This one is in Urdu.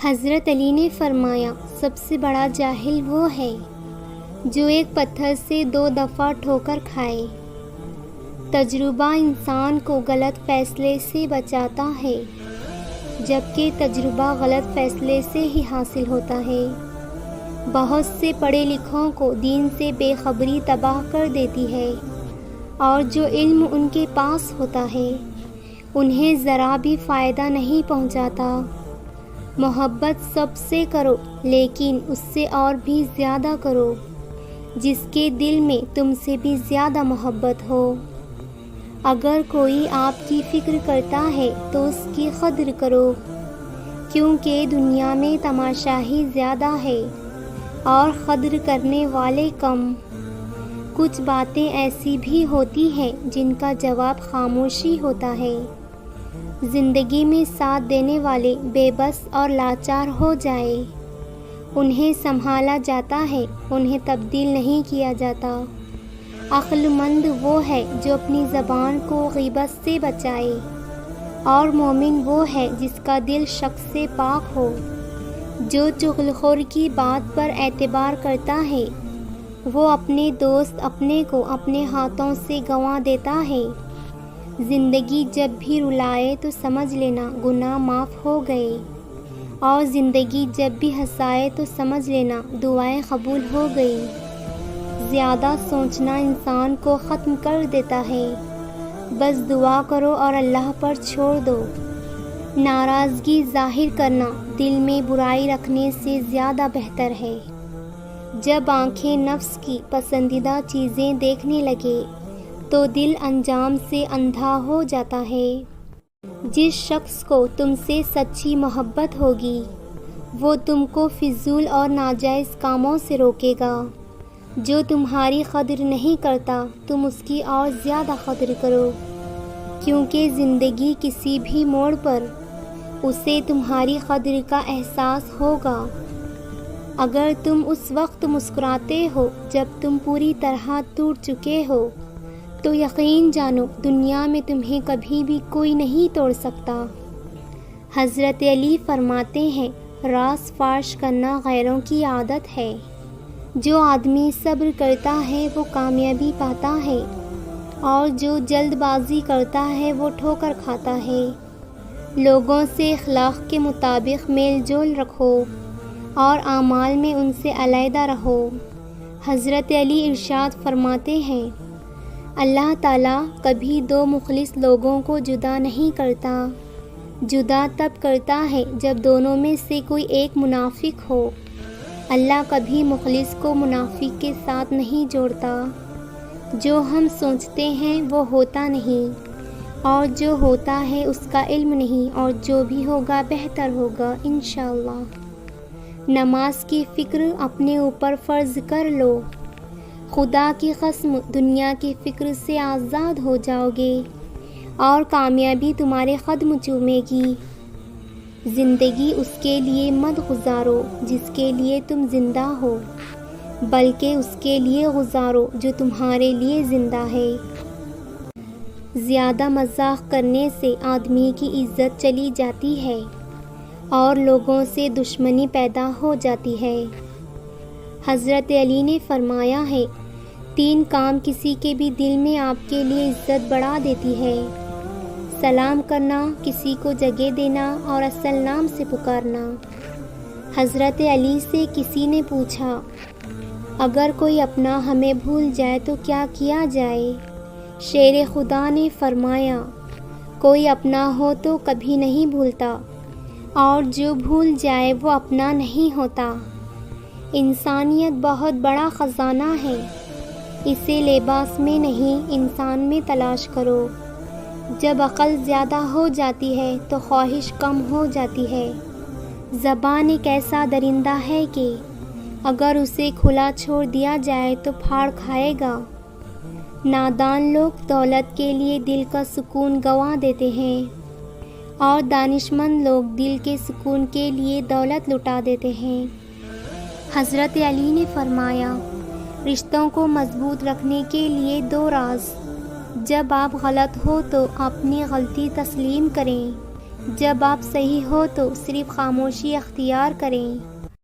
حضرت علی نے فرمایا، سب سے بڑا جاہل وہ ہے جو ایک پتھر سے 2 دفعہ ٹھوکر کھائے۔ تجربہ انسان کو غلط فیصلے سے بچاتا ہے، جبکہ تجربہ غلط فیصلے سے ہی حاصل ہوتا ہے۔ بہت سے پڑھے لکھوں کو دین سے بے خبری تباہ کر دیتی ہے، اور جو علم ان کے پاس ہوتا ہے انہیں ذرا بھی فائدہ نہیں پہنچاتا۔ محبت سب سے کرو، لیکن اس سے اور بھی زیادہ کرو جس کے دل میں تم سے بھی زیادہ محبت ہو۔ اگر کوئی آپ کی فکر کرتا ہے تو اس کی قدر کرو، کیونکہ دنیا میں تماشائی زیادہ ہے اور قدر کرنے والے کم۔ کچھ باتیں ایسی بھی ہوتی ہیں جن کا جواب خاموشی ہوتا ہے۔ زندگی میں ساتھ دینے والے بے بس اور لاچار ہو جائے، انہیں سنبھالا جاتا ہے، انہیں تبدیل نہیں کیا جاتا۔ عقل مند وہ ہے جو اپنی زبان کو غیبت سے بچائے، اور مومن وہ ہے جس کا دل شک سے پاک ہو۔ جو چغل خور کی بات پر اعتبار کرتا ہے وہ اپنے دوست اپنے کو اپنے ہاتھوں سے گنوا دیتا ہے۔ زندگی جب بھی رلائے تو سمجھ لینا گناہ معاف ہو گئے، اور زندگی جب بھی ہنسائے تو سمجھ لینا دعائیں قبول ہو گئی۔ زیادہ سوچنا انسان کو ختم کر دیتا ہے، بس دعا کرو اور اللہ پر چھوڑ دو۔ ناراضگی ظاہر کرنا دل میں برائی رکھنے سے زیادہ بہتر ہے۔ جب آنکھیں نفس کی پسندیدہ چیزیں دیکھنے لگے تو دل انجام سے اندھا ہو جاتا ہے۔ جس شخص کو تم سے سچی محبت ہوگی وہ تم کو فضول اور ناجائز کاموں سے روکے گا۔ جو تمہاری قدر نہیں کرتا تم اس کی اور زیادہ قدر کرو، کیونکہ زندگی کسی بھی موڑ پر اسے تمہاری قدر کا احساس ہوگا۔ اگر تم اس وقت مسکراتے ہو جب تم پوری طرح ٹوٹ چکے ہو تو یقین جانو دنیا میں تمہیں کبھی بھی کوئی نہیں توڑ سکتا۔ حضرت علی فرماتے ہیں، راز فاش کرنا غیروں کی عادت ہے۔ جو آدمی صبر کرتا ہے وہ کامیابی پاتا ہے، اور جو جلد بازی کرتا ہے وہ ٹھوکر کھاتا ہے۔ لوگوں سے اخلاق کے مطابق میل جول رکھو اور اعمال میں ان سے علیحدہ رہو۔ حضرت علی ارشاد فرماتے ہیں، اللہ تعالیٰ کبھی 2 مخلص لوگوں کو جدا نہیں کرتا، جدا تب کرتا ہے جب دونوں میں سے کوئی ایک منافق ہو۔ اللہ کبھی مخلص کو منافق کے ساتھ نہیں جوڑتا۔ جو ہم سوچتے ہیں وہ ہوتا نہیں، اور جو ہوتا ہے اس کا علم نہیں، اور جو بھی ہوگا بہتر ہوگا انشاءاللہ۔ نماز کی فکر اپنے اوپر فرض کر لو، خدا کی قسم دنیا کی فکر سے آزاد ہو جاؤ گے اور کامیابی تمہارے قدم چومے گی۔ زندگی اس کے لیے مت گزارو جس کے لیے تم زندہ ہو، بلکہ اس کے لیے گزارو جو تمہارے لیے زندہ ہے۔ زیادہ مزاح کرنے سے آدمی کی عزت چلی جاتی ہے اور لوگوں سے دشمنی پیدا ہو جاتی ہے۔ حضرت علی نے فرمایا ہے، 3 کام کسی کے بھی دل میں آپ کے لیے عزت بڑھا دیتی ہے: سلام کرنا، کسی کو جگہ دینا اور اصل نام سے پکارنا۔ حضرت علی سے کسی نے پوچھا، اگر کوئی اپنا ہمیں بھول جائے تو کیا کیا جائے؟ شیر خدا نے فرمایا، کوئی اپنا ہو تو کبھی نہیں بھولتا، اور جو بھول جائے وہ اپنا نہیں ہوتا۔ انسانیت بہت بڑا خزانہ ہے، اسے لباس میں نہیں انسان میں تلاش کرو۔ جب عقل زیادہ ہو جاتی ہے تو خواہش کم ہو جاتی ہے۔ زبان ایک ایسا درندہ ہے کہ اگر اسے کھلا چھوڑ دیا جائے تو پھاڑ کھائے گا۔ نادان لوگ دولت کے لیے دل کا سکون گنوا دیتے ہیں، اور دانشمند لوگ دل کے سکون کے لیے دولت لٹا دیتے ہیں۔ حضرت علی نے فرمایا، رشتوں کو مضبوط رکھنے کے لیے 2 راز: جب آپ غلط ہو تو اپنی غلطی تسلیم کریں، جب آپ صحیح ہو تو صرف خاموشی اختیار کریں۔